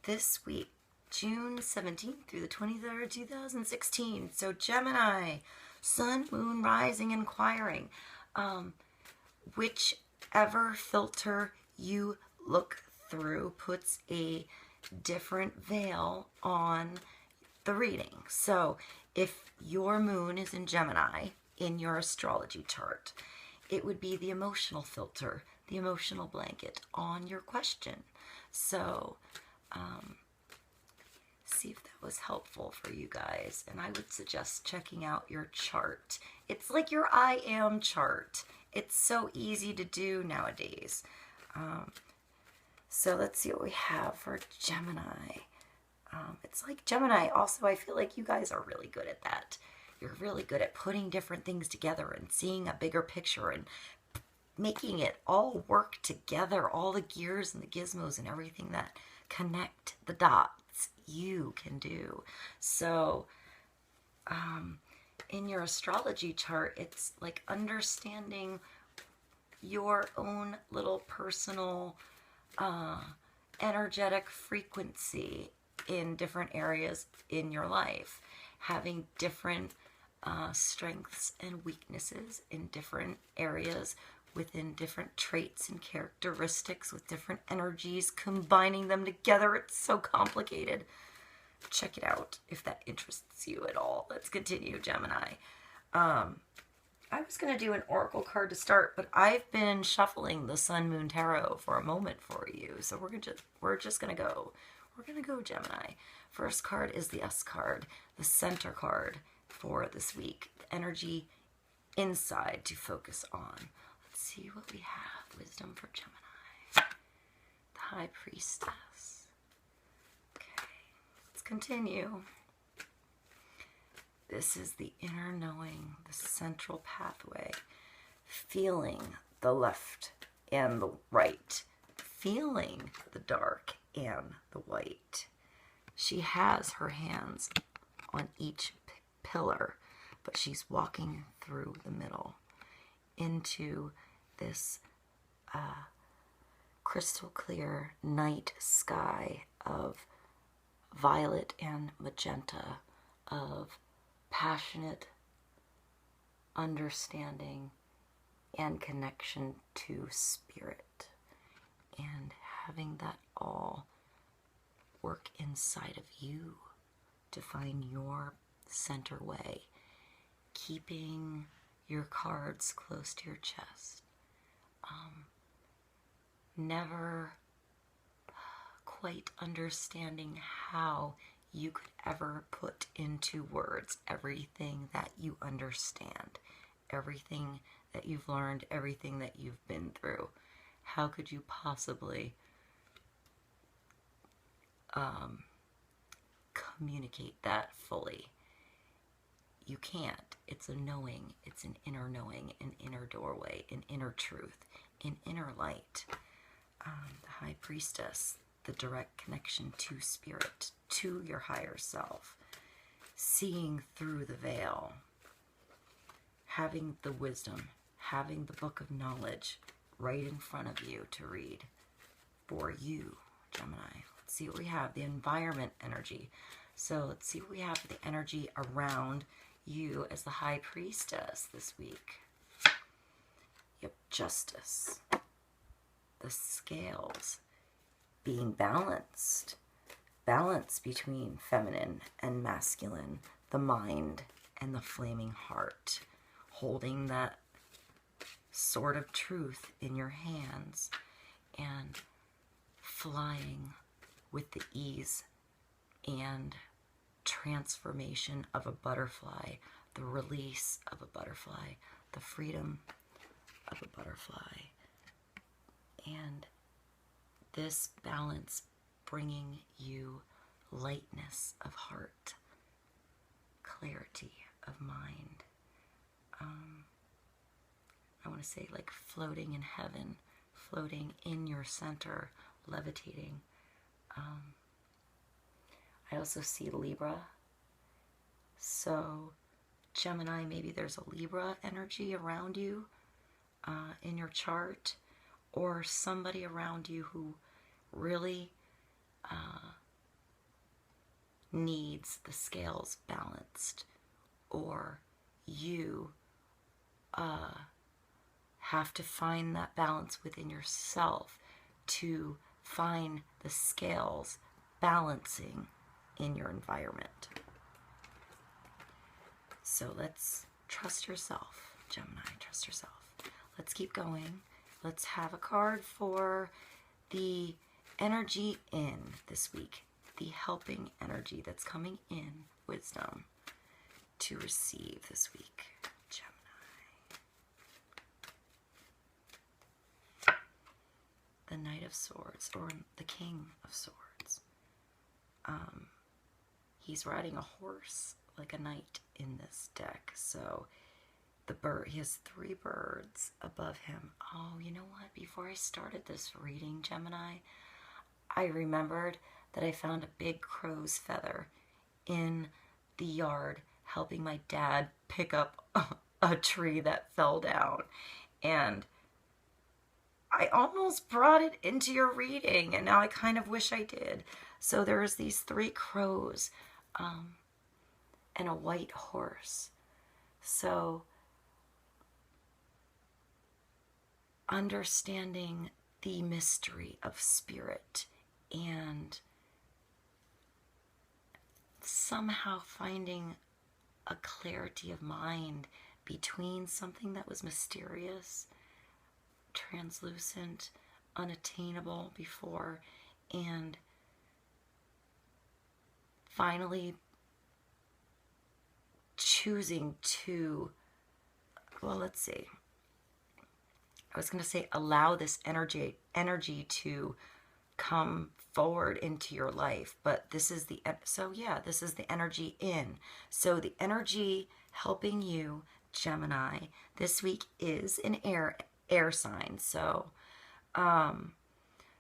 this week, June 17th through the 23rd, 2016. So Gemini, Sun, Moon, Rising, Inquiring. Whichever filter you look through puts a different veil on the reading. So if your moon is in Gemini in your astrology chart, it would be the emotional filter, the emotional blanket on your question. So see if that was helpful for you guys. And I would suggest checking out your chart. It's like your I am chart. It's so easy to do nowadays. So let's see what we have for Gemini. It's like Gemini, also, I feel like you guys are really good at that. You're really good at putting different things together and seeing a bigger picture and making it all work together, all the gears and the gizmos and everything that connect the dots you can do. So in your astrology chart, it's like understanding your own little personal energetic frequency in different areas in your life, having different strengths and weaknesses in different areas within different traits and characteristics with different energies, combining them together. It's so complicated. Check it out if that interests you at all. Let's continue, Gemini. I was going to do an oracle card to start, but I've been shuffling the Sun Moon Tarot for a moment for you. So we're just going to go. We're going to go, Gemini. First card is the S card, the center card for this week. The energy inside to focus on. Let's see what we have. Wisdom for Gemini. The High Priestess. Okay, let's continue. This is the inner knowing, the central pathway. Feeling the left and the right. Feeling the dark and the white. She has her hands on each pillar, but she's walking through the middle into this crystal clear night sky of violet and magenta, of passionate understanding and connection to spirit, and having that all work inside of you to find your center way, keeping your cards close to your chest, never quite understanding how you could ever put into words everything that you understand, everything that you've learned, everything that you've been through. How could you possibly communicate that fully? You can't. It's a knowing. It's an inner knowing, an inner doorway, an inner truth, an inner light. The High Priestess, the direct connection to spirit, to your higher self, seeing through the veil, having the wisdom, having the book of knowledge right in front of you to read for you, Gemini. Let's see what we have. The environment energy. So let's see what we have for the energy around you as the High Priestess this week. Yep, justice. The scales. Being balanced. Balance between feminine and masculine. The mind and the flaming heart. Holding that sword of truth in your hands and flying with the ease and transformation of a butterfly, the release of a butterfly, the freedom of a butterfly. And this balance bringing you lightness of heart, clarity of mind. I want to say like floating in heaven, floating in your center, levitating. I also see Libra. So Gemini, maybe there's a Libra energy around you in your chart, or somebody around you who really needs the scales balanced, or you have to find that balance within yourself to find the scales balancing in your environment. So let's trust yourself, Gemini, trust yourself. Let's keep going. Let's have a card for the energy in this week, the helping energy that's coming in, wisdom to receive this week, Gemini. The Knight of Swords, or the King of Swords. He's riding a horse like a knight in this deck. So the bird, he has 3 birds above him. Oh, you know what? Before I started this reading, Gemini, I remembered that I found a big crow's feather in the yard helping my dad pick up a tree that fell down. And I almost brought it into your reading, and now I kind of wish I did. So there's these 3 crows and a white horse. So understanding the mystery of spirit and somehow finding a clarity of mind between something that was mysterious, translucent, unattainable before, and finally choosing to, well, let's see. I was going to say allow this energy to come forward into your life, but this is the, so yeah, this is the energy in. So the energy helping you, Gemini, this week is an air sign. So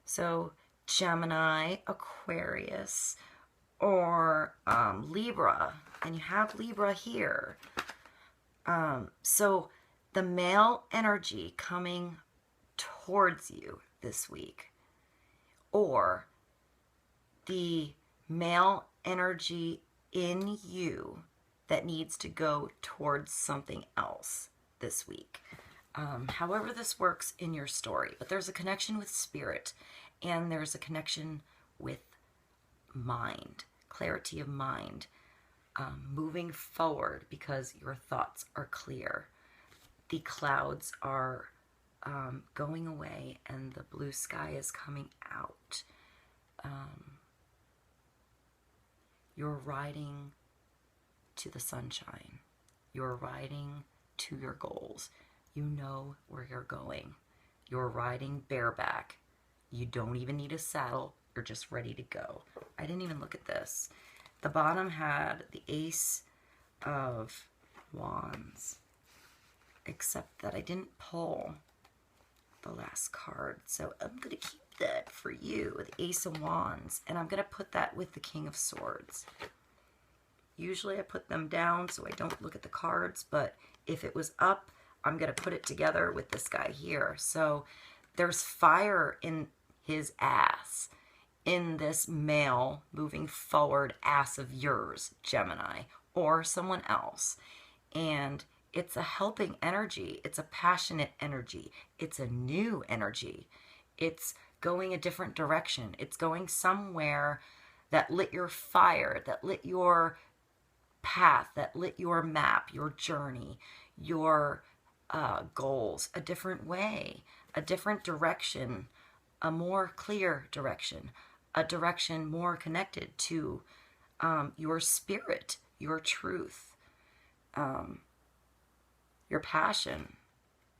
so Gemini, Aquarius, or Libra, and you have Libra here. So the male energy coming towards you this week, or the male energy in you that needs to go towards something else this week. However this works in your story, but there's a connection with spirit, and there's a connection with mind, clarity of mind, moving forward because your thoughts are clear. The clouds are going away and the blue sky is coming out. You're riding to the sunshine. You're riding to your goals. You know where you're going. You're riding bareback. You don't even need a saddle. You're just ready to go. I didn't even look at this. The bottom had the Ace of Wands, except that I didn't pull the last card. So I'm going to keep that for you, the Ace of Wands, and I'm going to put that with the King of Swords. Usually I put them down so I don't look at the cards, but if it was up, I'm going to put it together with this guy here. So there's fire in his ass, in this male moving forward ass of yours, Gemini, or someone else. And it's a helping energy. It's a passionate energy. It's a new energy. It's going a different direction. It's going somewhere that lit your fire, that lit your path, that lit your map, your journey, your goals, a different way, a different direction, a more clear direction, a direction more connected to your spirit, your truth, your passion.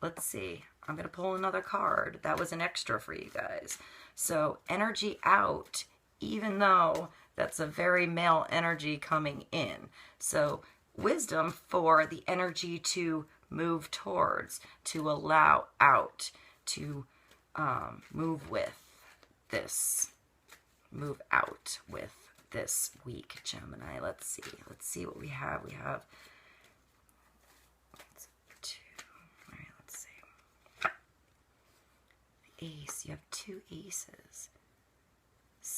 Let's see. I'm going to pull another card. That was an extra for you guys. So energy out, even though that's a very male energy coming in. So wisdom for the energy to move towards, to allow out, to move with this, move out with this week, Gemini. Let's see. Let's see what we have. We have 2. All right, let's see. The Ace. You have 2 aces.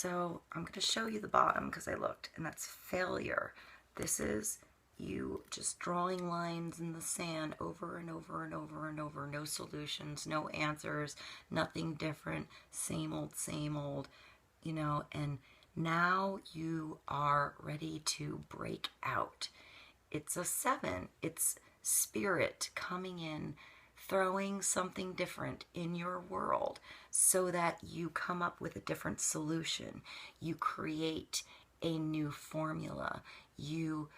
So I'm going to show you the bottom because I looked, and that's failure. This is you just drawing lines in the sand over and over and over and over. No solutions, no answers, nothing different, same old, you know, and now you are ready to break out. It's a 7. It's spirit coming in, throwing something different in your world so that you come up with a different solution. You create a new formula. You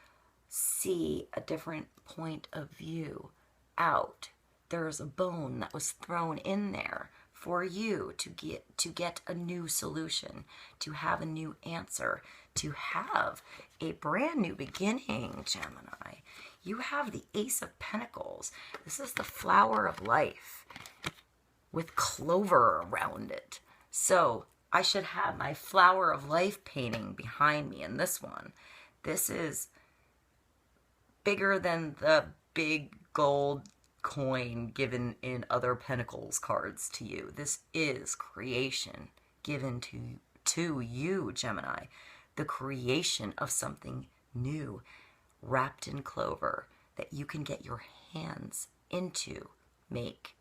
see a different point of view out. There's a bone that was thrown in there for you to get a new solution, to have a new answer, to have a brand new beginning, Gemini. You have the Ace of Pentacles. This is the flower of life with clover around it. So I should have my flower of life painting behind me in this one. This is bigger than the big gold coin given in other Pentacles cards to you. This is creation given to you, Gemini. The creation of something new wrapped in clover that you can get your hands into. Make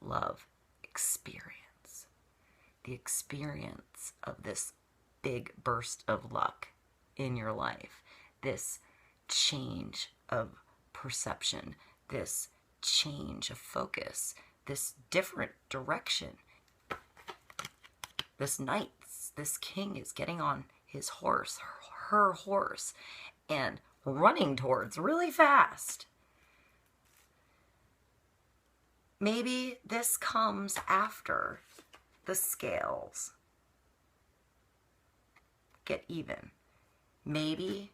love experience. The experience of this big burst of luck in your life. This change of perception. This change of focus. This different direction. This knight, this king is getting on his horse, her horse, and running towards really fast. Maybe this comes after the scales get even. Maybe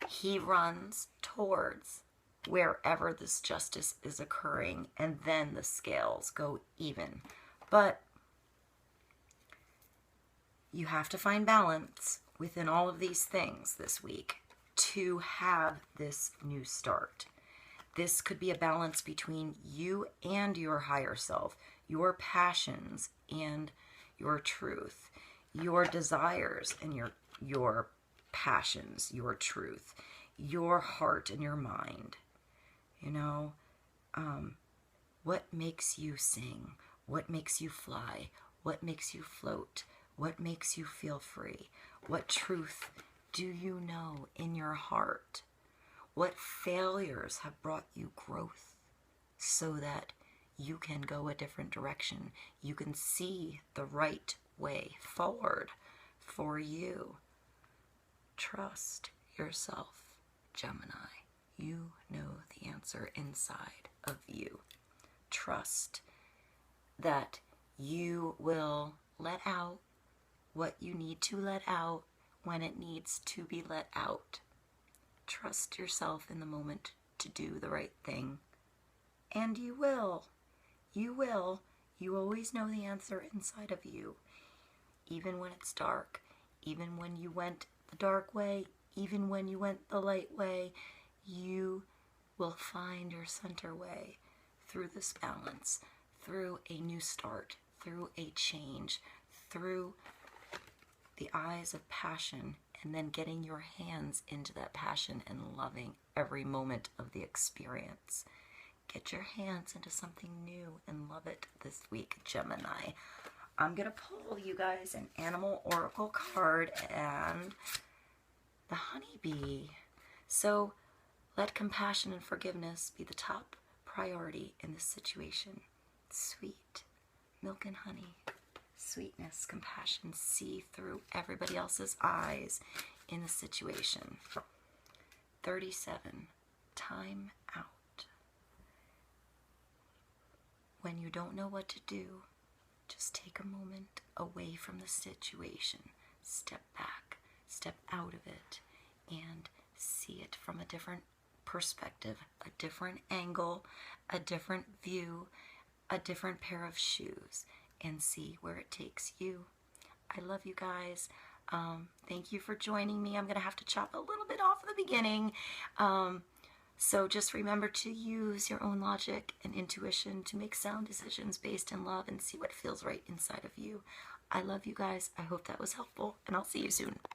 he runs towards wherever this justice is occurring, and then the scales go even. But you have to find balance within all of these things this week to have this new start. This could be a balance between you and your higher self, your passions and your truth, your desires and your passions, your truth, your heart and your mind. You know, what makes you sing? What makes you fly? What makes you float? What makes you feel free? What truth do you know in your heart? What failures have brought you growth so that you can go a different direction? You can see the right way forward for you. Trust yourself, Gemini. You know the answer inside of you. Trust that you will let out what you need to let out when it needs to be let out. Trust yourself in the moment to do the right thing. And you will. You will. You always know the answer inside of you. Even when it's dark, even when you went the dark way, even when you went the light way, you will find your center way through this balance, through a new start, through a change, through the eyes of passion, and then getting your hands into that passion and loving every moment of the experience. Get your hands into something new and love it this week, Gemini. I'm going to pull you guys an animal oracle card and the honeybee. So let compassion and forgiveness be the top priority in this situation. Sweet milk and honey. Sweetness, compassion, see through everybody else's eyes in the situation. 37, time out. When you don't know what to do, just take a moment away from the situation. Step back, step out of it, and see it from a different perspective, a different angle, a different view, a different pair of shoes, and see where it takes you. I love you guys. Thank you for joining me. I'm going to have to chop a little bit off at the beginning. So just remember to use your own logic and intuition to make sound decisions based in love and see what feels right inside of you. I love you guys. I hope that was helpful, and I'll see you soon.